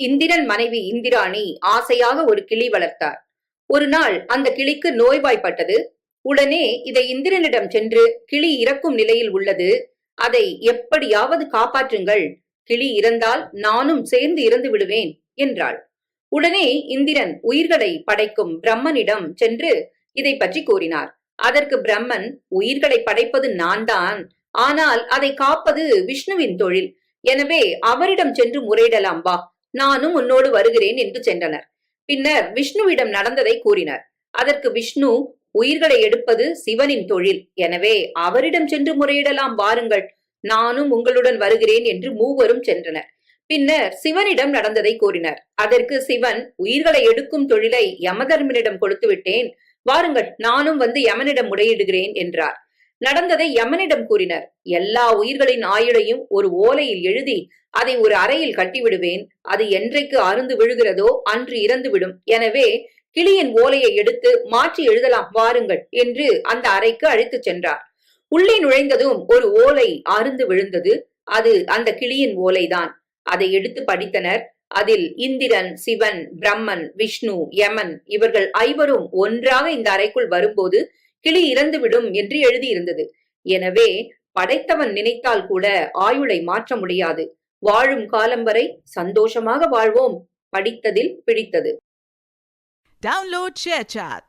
இந்திரன் மனைவி இந்திராணி ஆசையாக ஒரு கிளி வளர்த்தார். ஒரு நாள் அந்த கிளிக்கு நோய்வாய்ப்பட்டது. உடனே இதை இந்திரனிடம் சென்று, கிளி இறக்கும் நிலையில் உள்ளது, அதை எப்படியாவது காப்பாற்றுங்கள், கிளி இறந்தால் நானும் சேர்ந்து இறந்து விடுவேன் என்றாள். உடனே இந்திரன் உயிர்களை படைக்கும் பிரம்மனிடம் சென்று இதை பற்றி கூறினார். அதற்கு பிரம்மன், உயிர்களை படைப்பது நான் தான், ஆனால் அதை காப்பது விஷ்ணுவின் தொழில், எனவே அவரிடம் சென்று முறையிடலாம், வா, நானும் உன்னோடு வருகிறேன் என்று சென்றனர். பின்னர் விஷ்ணுவிடம் நடந்ததை கூறினர். அதற்கு விஷ்ணு, உயிர்களை எடுப்பது சிவனின் தொழில், எனவே அவரிடம் சென்று முறையிடலாம், வாருங்கள், நானும் உங்களுடன் வருகிறேன் என்று மூவரும் சென்றனர். பின்னர் சிவனிடம் நடந்ததை கூறினர். அதற்கு சிவன், உயிர்களை எடுக்கும் தொழிலை யமதர்மனிடம் கொடுத்து விட்டேன், வாருங்கள், நானும் வந்து யமனிடம் முறையிடுகிறேன் என்றார். நடந்ததை யமனிடம் கூறினர். எல்லா உயிர்களின் ஆயுளையும் ஒரு ஓலையில் எழுதி அதை ஒரு அறையில் கட்டிவிடுவேன், அது என்றைக்கு அருந்து விழுகிறதோ அன்று இறந்துவிடும், எனவே கிளியின் ஓலையை எடுத்து மாற்றி எழுதலாம், வாருங்கள் என்று அந்த அறைக்கு அழைத்துச் சென்றார். உள்ளே நுழைந்ததும் ஒரு ஓலை அருந்து விழுந்தது. அது அந்த கிளியின் ஓலைதான். அதை எடுத்து படித்தனர். அதில் இந்திரன், சிவன், பிரம்மன், விஷ்ணு, யமன் இவர்கள் ஐவரும் ஒன்றாக இந்த அறைக்குள் வரும்போது கிளி இறந்துவிடும் என்று எழுதியிருந்தது. எனவே படைத்தவன் நினைத்தால் கூட ஆயுளை மாற்ற முடியாது. வாழும் காலம் வரை சந்தோஷமாக வாழ்வோம். படித்ததில் பிடித்தது. Download ShareChat.